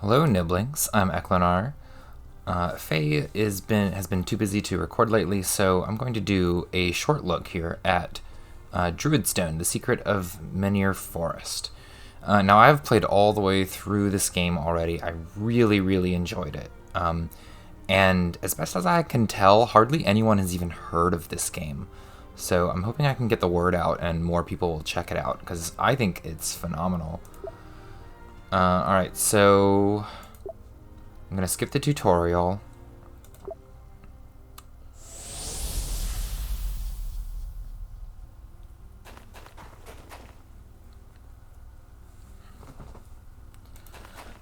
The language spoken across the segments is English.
Hello, Niblings. I'm Eklinaar. Faye has been too busy to record lately, so I'm going to do a short look here at Druidstone, the secret of Menhir Forest. Now, I've played all the way through this game already. I really, really enjoyed it. And as best as I can tell, hardly anyone has even heard of this game. So I'm hoping I can get the word out and more people will check it out, because I think it's phenomenal. Alright, so I'm going to skip the tutorial.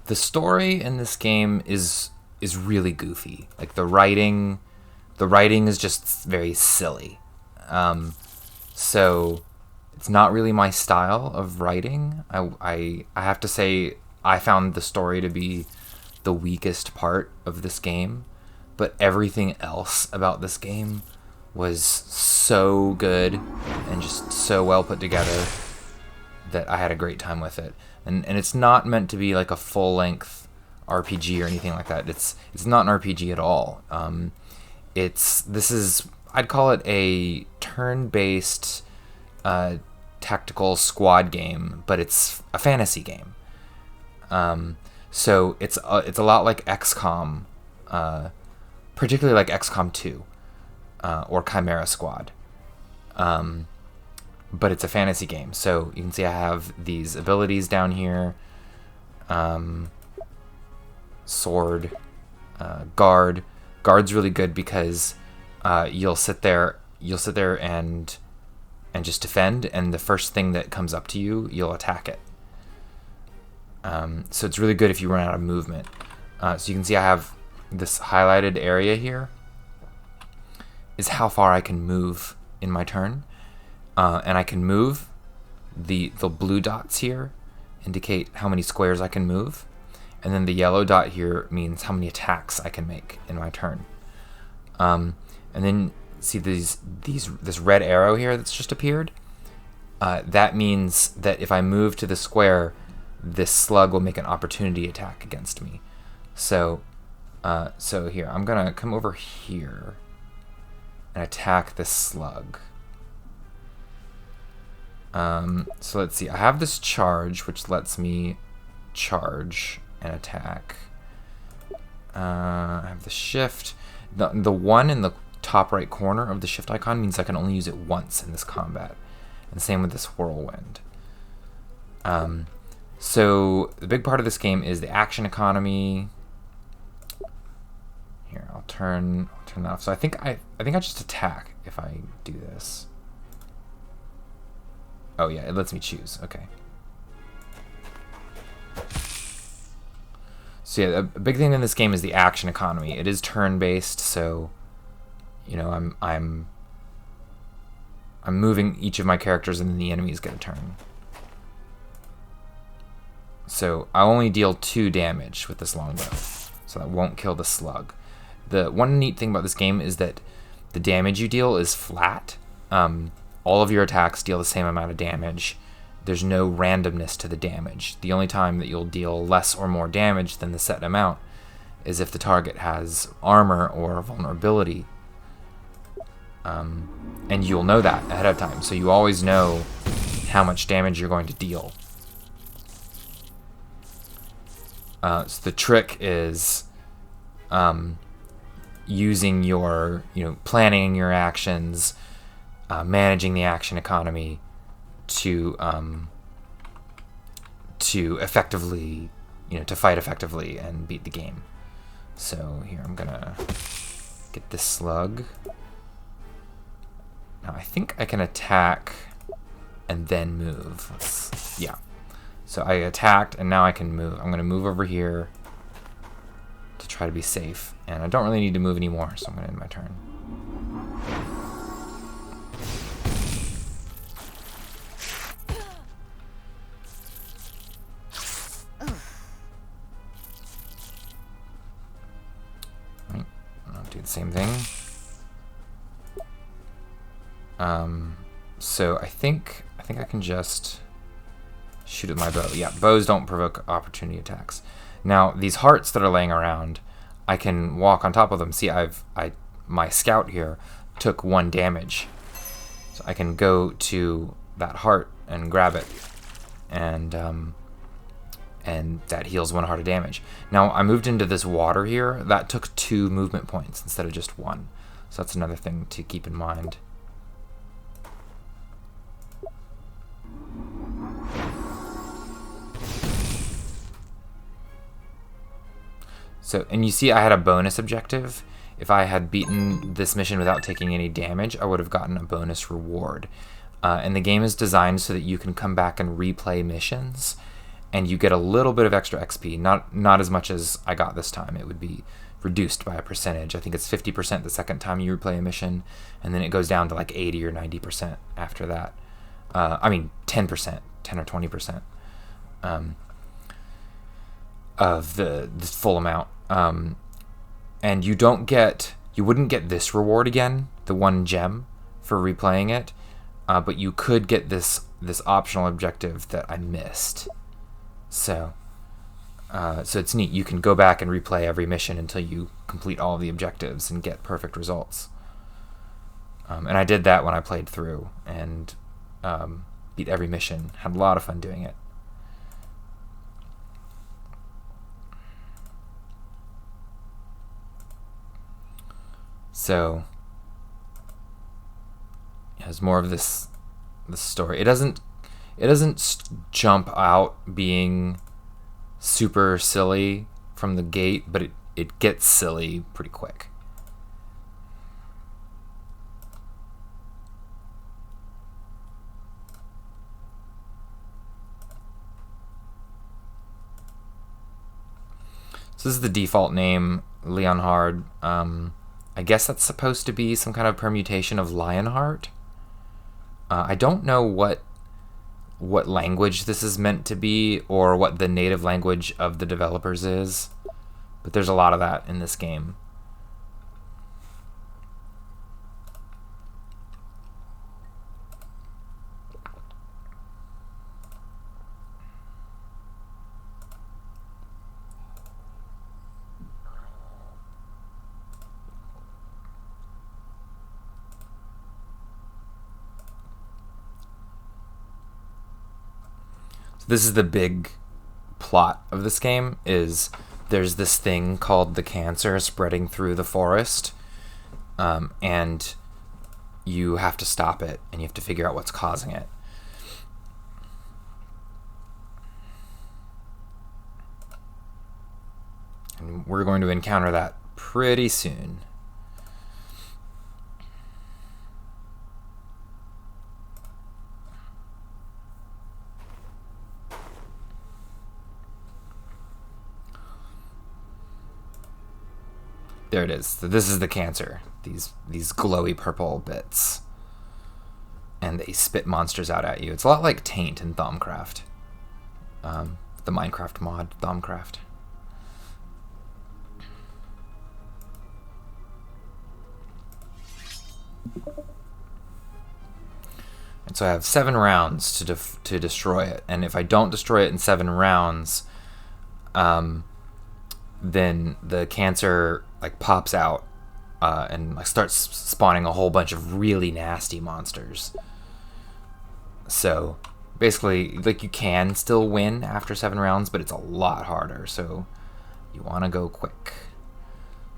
The story in this game is really goofy. Like the writing is just very silly. So it's not really my style of writing. I have to say I found the story to be the weakest part of this game, but everything else about this game was so good and just so well put together that I had a great time with it. And it's not meant to be like a full-length RPG or anything like that. It's not an RPG at all. I'd call it a turn-based tactical squad game, but it's a fantasy game. So it's a lot like XCOM, particularly like XCOM 2 or Chimera Squad. But it's a fantasy game. So you can see I have these abilities down here. Sword, guard. Guard's really good because you'll sit there and just defend, and the first thing that comes up to you, you'll attack it. So it's really good if you run out of movement. So you can see I have this highlighted area here is how far I can move in my turn. And I can move. The blue dots here indicate how many squares I can move. And then the yellow dot here means how many attacks I can make in my turn. And then see this red arrow here that's just appeared? That means that if I move to the square, this slug will make an opportunity attack against me. So here, I'm going to come over here and attack this slug. So let's see. I have this charge, which lets me charge and attack. I have the shift. The one in the top right corner of the shift icon means I can only use it once in this combat. And same with this whirlwind. So the big part of this game is the action economy. Here, I'll turn that off. So I think I just attack if I do this. Oh yeah, it lets me choose. Okay. So yeah, a big thing in this game is the action economy. It is turn-based, so you know I'm moving each of my characters, and then the enemies get a turn. So I only deal 2 damage with this longbow, so that won't kill the slug. The one neat thing about this game is that the damage you deal is flat. All of your attacks deal the same amount of damage. There's no randomness to the damage. The only time that you'll deal less or more damage than the set amount is if the target has armor or vulnerability. And you'll know that ahead of time, so you always know how much damage you're going to deal. So the trick is using planning your actions, managing the action economy to effectively, to fight effectively and beat the game. So here I'm gonna get this slug. Now I think I can attack and then move. Yeah. So I attacked and now I can move. I'm gonna move over here to try to be safe, and I don't really need to move anymore, so I'm gonna end my turn. Do the same thing. So I think I can just shoot with my bow. Yeah, bows don't provoke opportunity attacks. Now, these hearts that are laying around, I can walk on top of them. See, my scout here took 1 damage. So I can go to that heart and grab it, and that heals 1 heart of damage. Now, I moved into this water here. That took 2 movement points instead of just 1. So that's another thing to keep in mind. So, and you see I had a bonus objective. If I had beaten this mission without taking any damage, I would have gotten a bonus reward. And the game is designed so that you can come back and replay missions, and you get a little bit of extra XP. Not as much as I got this time. It would be reduced by a percentage. I think it's 50% the second time you replay a mission, and then it goes down to like 80 or 90% after that. I mean 10%, 10 or 20%. Of the full amount, and you wouldn't get this reward again, the 1 gem for replaying it, but you could get this optional objective that I missed. So it's neat. You can go back and replay every mission until you complete all the objectives and get perfect results. And I did that when I played through and beat every mission. Had a lot of fun doing it. So there's more of this story. It doesn't jump out being super silly from the gate, but it gets silly pretty quick. So this is the default name, Leonhard. I guess that's supposed to be some kind of permutation of Lionheart. I don't know what language this is meant to be, or what the native language of the developers is, but there's a lot of that in this game. This is the big plot of this game, is there's this thing called the cancer spreading through the forest, and you have to stop it, and you have to figure out what's causing it. And we're going to encounter that pretty soon. There it is. So this is the cancer. These glowy purple bits. And they spit monsters out at you. It's a lot like Taint in Thaumcraft. The Minecraft mod, Thaumcraft. And so I have 7 rounds to destroy it. And if I don't destroy it in 7 rounds, then the cancer like pops out and like starts spawning a whole bunch of really nasty monsters. So basically, like, you can still win after 7 rounds, but it's a lot harder. So you want to go quick.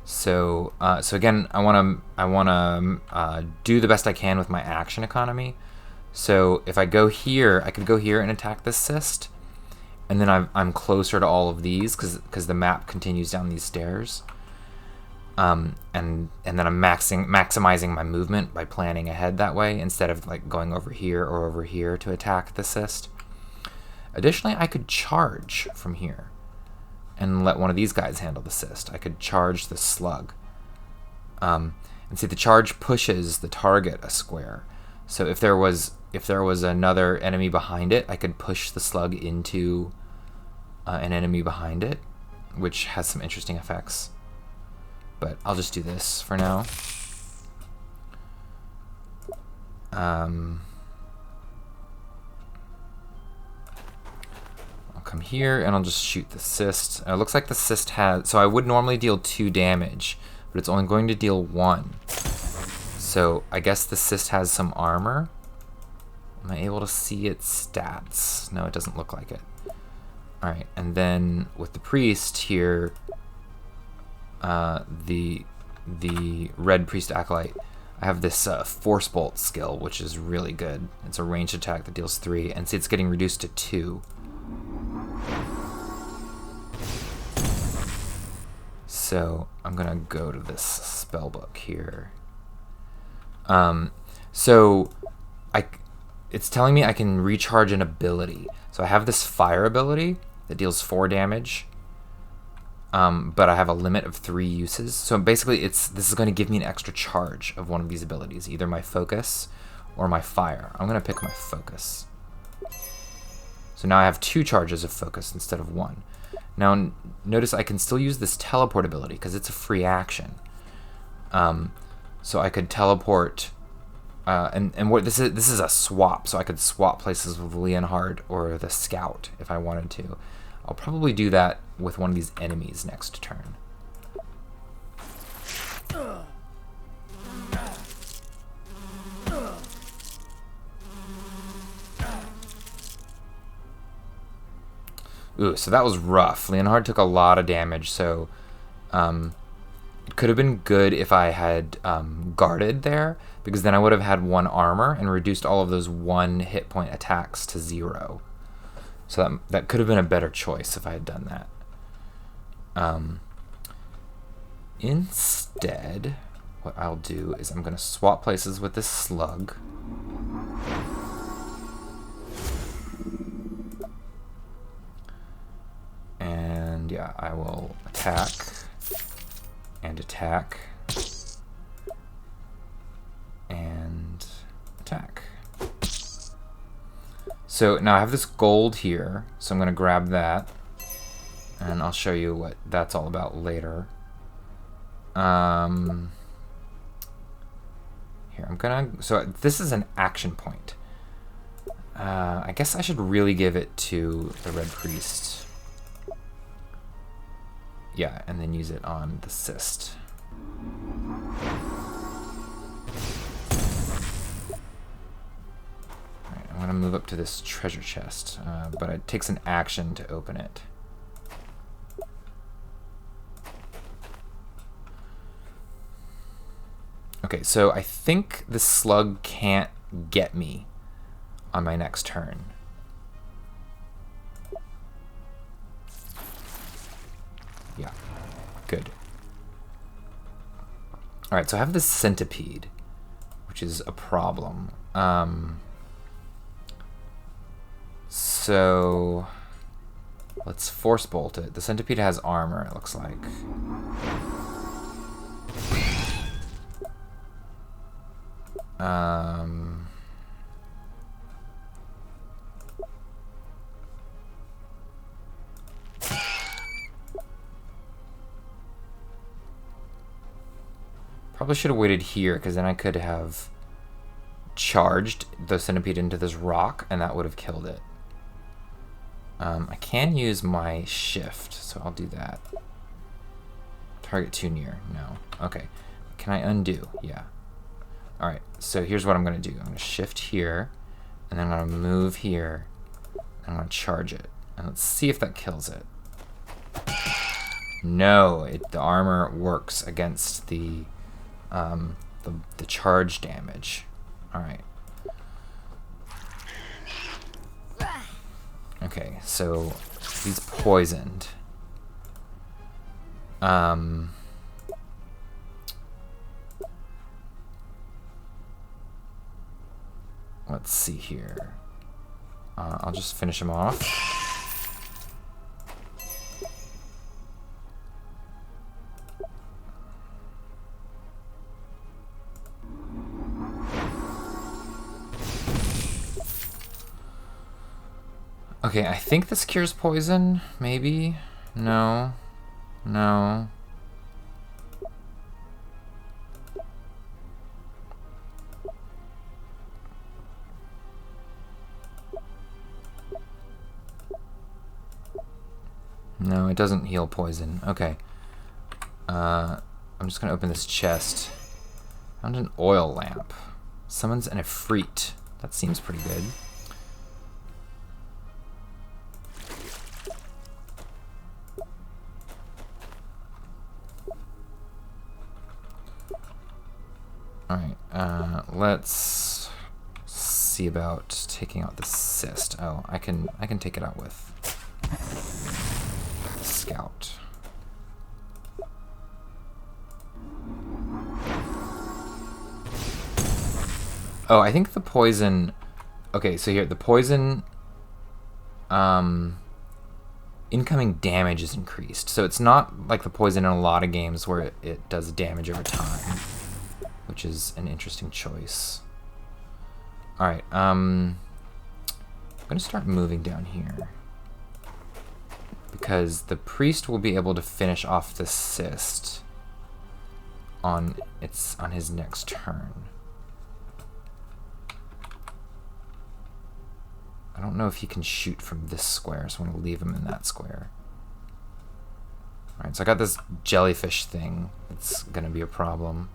So again, I want to do the best I can with my action economy. So if I go here, I could go here and attack this cyst, and then I'm closer to all of these because the map continues down these stairs. And then I'm maximizing my movement by planning ahead that way instead of like going over here or over here to attack the cyst. Additionally, I could charge from here and let one of these guys handle the cyst. I could charge the slug. And see, the charge pushes the target a square. So if there was another enemy behind it, I could push the slug into an enemy behind it, which has some interesting effects. But I'll just do this for now. Okay. come here and I'll just shoot the cyst. It looks like the cyst has, so I would normally deal 2 damage, but it's only going to deal 1. So I guess the cyst has some armor. Am I able to see its stats? No, it doesn't look like it. All right, and then with the priest here, the red priest acolyte, I have this force bolt skill, which is really good. It's a ranged attack that deals 3, and see it's getting reduced to 2. So I'm gonna go to this spell book here. So it's telling me I can recharge an ability. So I have this fire ability that deals 4 damage. But I have a limit of 3 uses. So basically this is going to give me an extra charge of one of these abilities, either my focus or my fire. I'm going to pick my focus. So now I have 2 charges of focus instead of 1. Now notice I can still use this teleport ability because it's a free action. So I could teleport, and what this is a swap. So I could swap places with Leonhard or the scout if I wanted to. I'll probably do that with one of these enemies next turn. Ooh, so that was rough. Leonhard took a lot of damage, so it could have been good if I had guarded there, because then I would have had 1 armor and reduced all of those 1 hit point attacks to 0. So that could have been a better choice if I had done that. Instead, what I'll do is I'm going to swap places with this slug. And yeah, I will attack and attack and attack. So now I have this gold here, so I'm going to grab that, and I'll show you what that's all about later. Here, I'm going to... So this is an action point. I guess I should really give it to the red priest. Yeah, and then use it on the cyst. I'm going to move up to this treasure chest, but it takes an action to open it. Okay, so I think the slug can't get me on my next turn. Yeah, good. Alright, so I have this centipede, which is a problem. So let's force bolt it. The centipede has armor, it looks like. Probably should have waited here, because then I could have charged the centipede into this rock, and that would have killed it. I can use my shift, so I'll do that. Target too near. No. Okay. Can I undo? Yeah. Alright, so here's what I'm going to do. I'm going to shift here, and then I'm going to move here, and I'm going to charge it. And let's see if that kills it. No, the armor works against the charge damage. Alright. Okay, so he's poisoned. Let's see here. I'll just finish him off. Okay, I think this cures poison, maybe? No. No. No, it doesn't heal poison. Okay. I'm just gonna open this chest. Found an oil lamp. Summons an Efreet. That seems pretty good. Alright, let's see about taking out the cyst. Oh, I can take it out with Scout. Oh, I think the poison... Okay, so here, the poison... incoming damage is increased. So it's not like the poison in a lot of games where it does damage over time, which is an interesting choice. Alright, I'm going to start moving down here, because the priest will be able to finish off the cyst on his next turn. I don't know if he can shoot from this square, so I'm going to leave him in that square. Alright, so I got this jellyfish thing. It's going to be a problem.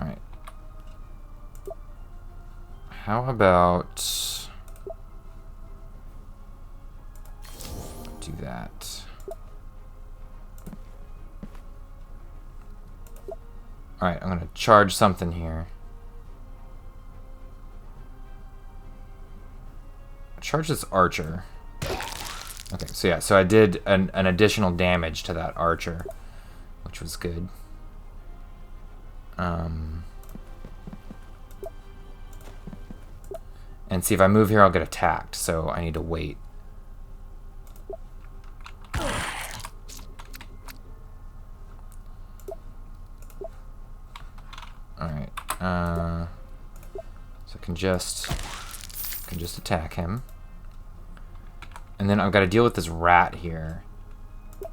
Alright. How about do that? Alright, I'm gonna charge something here. Charge this archer. Okay, so yeah, so I did an additional damage to that archer, which was good. And see, if I move here, I'll get attacked, so I need to wait. Alright, so I can just attack him. And then I've got to deal with this rat here.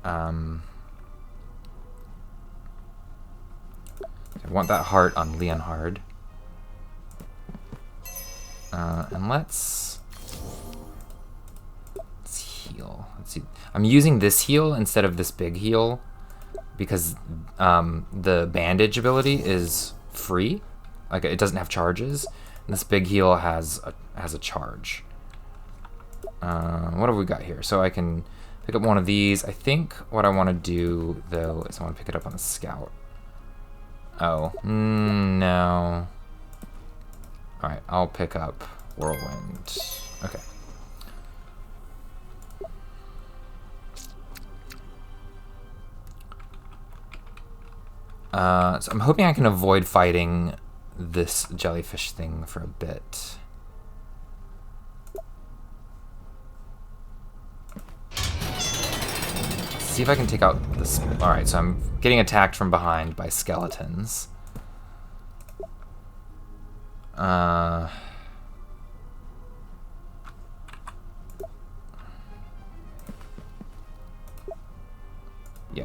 I want that heart on Leonhard. And let's heal. Let's see. I'm using this heal instead of this big heal because the bandage ability is free. Like, it doesn't have charges. And this big heal has a charge. What have we got here? So I can pick up one of these. I think what I want to do, though, is I want to pick it up on the Scout. Oh, no. Alright, I'll pick up Whirlwind. Okay. So I'm hoping I can avoid fighting this jellyfish thing for a bit. See if I can take out this. Alright, so I'm getting attacked from behind by skeletons. Yeah,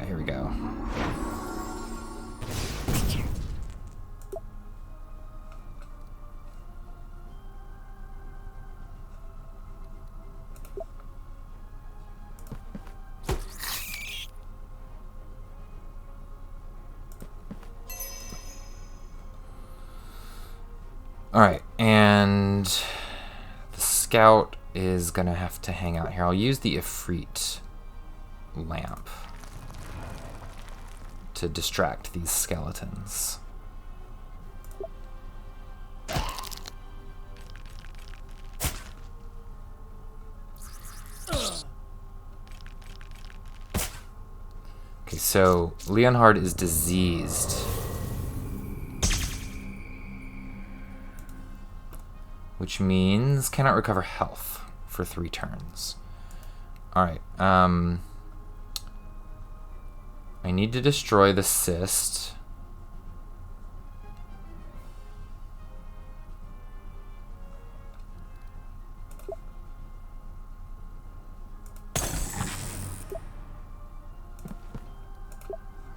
here we go. Alright, and the Scout is gonna have to hang out here. I'll use the Efreet lamp to distract these skeletons. Okay, so Leonhard is diseased. Which means cannot recover health for 3 turns. Alright, I need to destroy the cyst.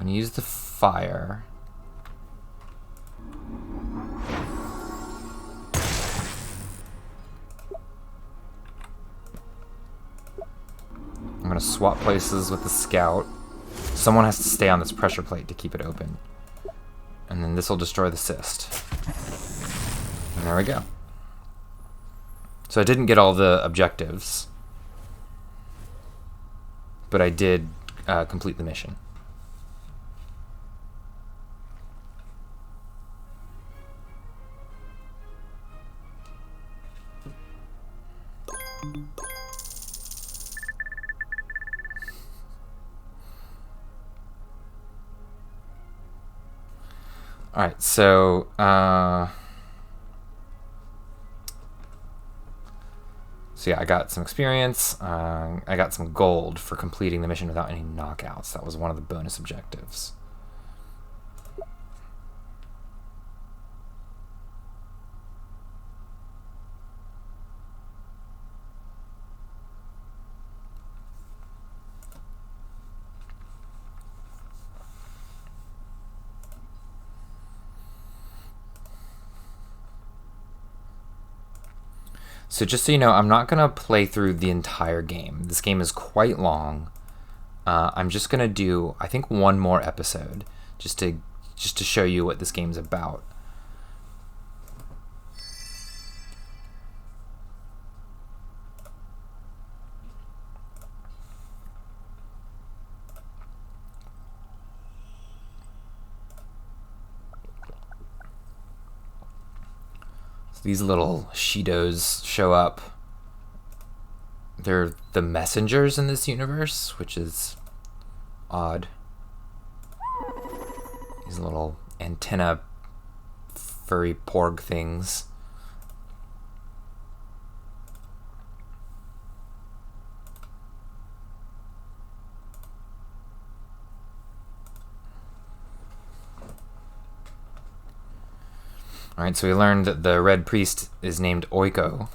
gonna use the fire. I'm gonna swap places with the scout. Someone has to stay on this pressure plate to keep it open. And then this will destroy the cyst. And there we go. So I didn't get all the objectives, but I did complete the mission. All right, so yeah, I got some experience. I got some gold for completing the mission without any knockouts. That was one of the bonus objectives. So just so you know, I'm not going to play through the entire game. This game is quite long. I'm just going to do, I think, one more episode just to show you what this game's about. These little Shidos show up. They're the messengers in this universe, which is odd. These little antenna furry porg things. Alright, so we learned that the Red Priest is named Oiko.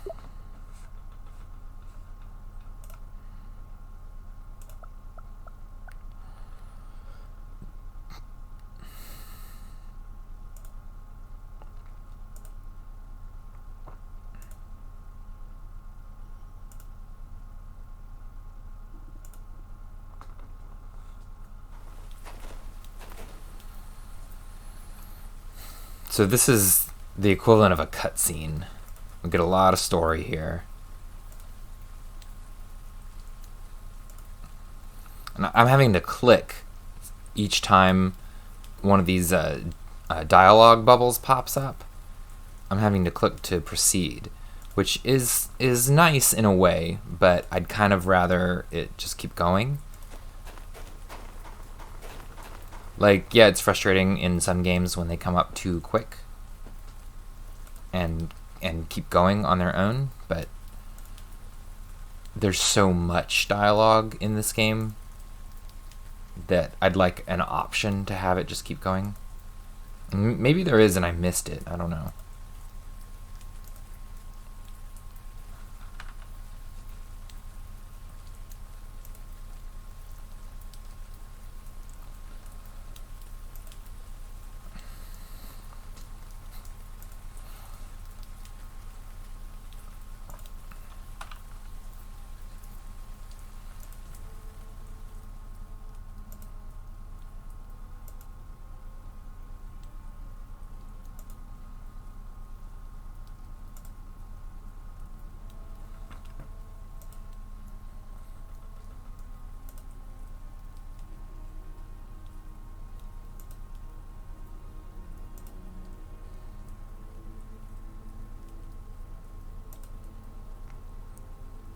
So this is the equivalent of a cutscene. We get a lot of story here. And I'm having to click each time one of these dialogue bubbles pops up. I'm having to click to proceed, which is nice in a way, but I'd kind of rather it just keep going. Like, yeah, it's frustrating in some games when they come up too quick and keep going on their own, but there's so much dialogue in this game that I'd like an option to have it just keep going. And maybe there is and I missed it, I don't know.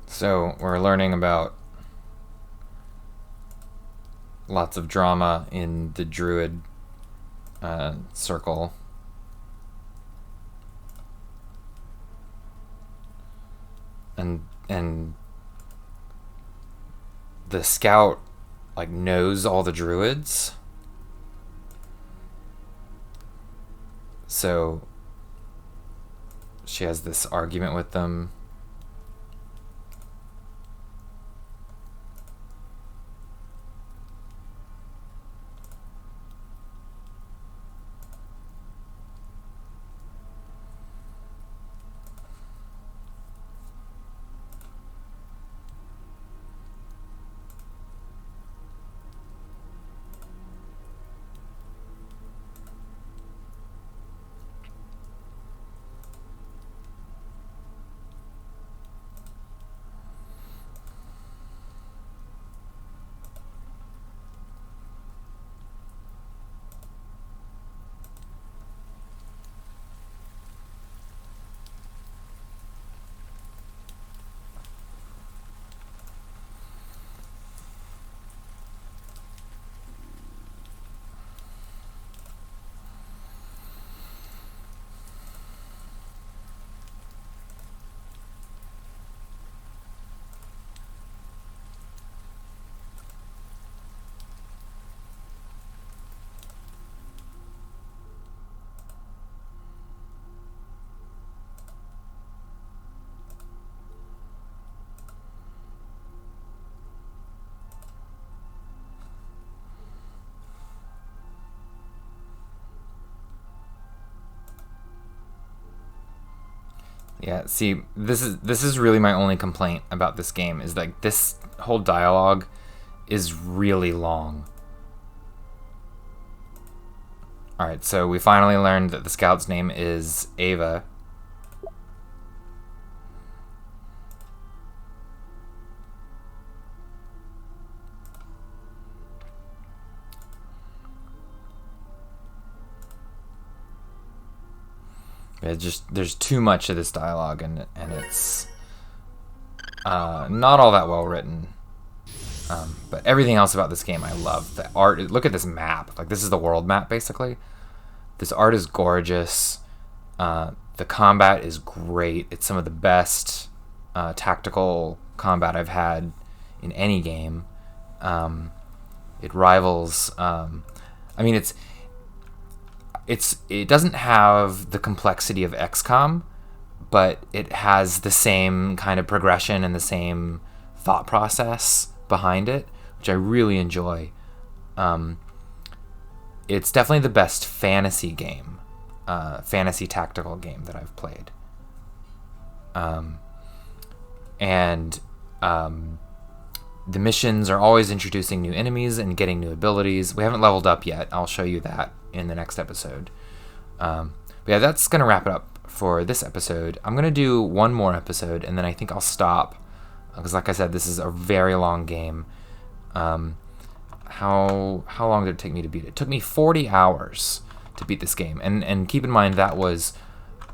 So we're learning about lots of drama in the Druid circle. And the scout like knows all the Druids. So she has this argument with them. Yeah, see, this is really my only complaint about this game, is like this whole dialogue is really long. Alright, so we finally learned that the scout's name is Ava. There's too much of this dialogue, and it's not all that well written. But everything else about this game I love. The art, look at this map. Like, this is the world map, basically. This art is gorgeous. The combat is great. It's some of the best tactical combat I've had in any game. It rivals. I mean, it doesn't have the complexity of XCOM, but it has the same kind of progression and the same thought process behind it, which I really enjoy. It's definitely the best fantasy game, fantasy tactical game that I've played. And the missions are always introducing new enemies and getting new abilities. We haven't leveled up yet. I'll show you that in the next episode. But yeah, that's going to wrap it up for this episode. I'm going to do one more episode, and then I think I'll stop. Because like I said, this is a very long game. How long did it take me to beat it? It took me 40 hours to beat this game. And keep in mind, that was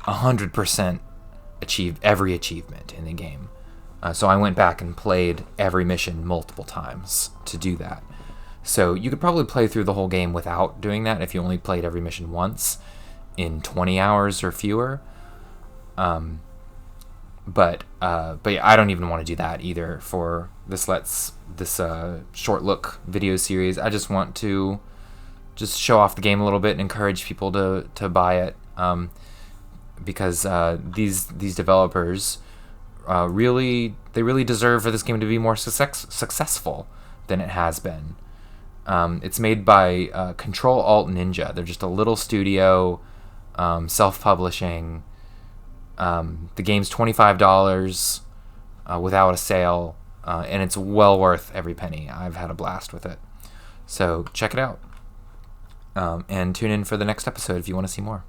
100% achieved every achievement in the game. So I went back and played every mission multiple times to do that. So you could probably play through the whole game without doing that if you only played every mission once in 20 hours or fewer. But yeah, I don't even want to do that either for this short look video series. I just want to just show off the game a little bit and encourage people to buy it, because these developers really deserve for this game to be more successful than it has been. It's made by Control Alt Ninja. They're just a little studio, self-publishing. The game's $25 without a sale, and it's well worth every penny. I've had a blast with it. So check it out, and tune in for the next episode if you want to see more.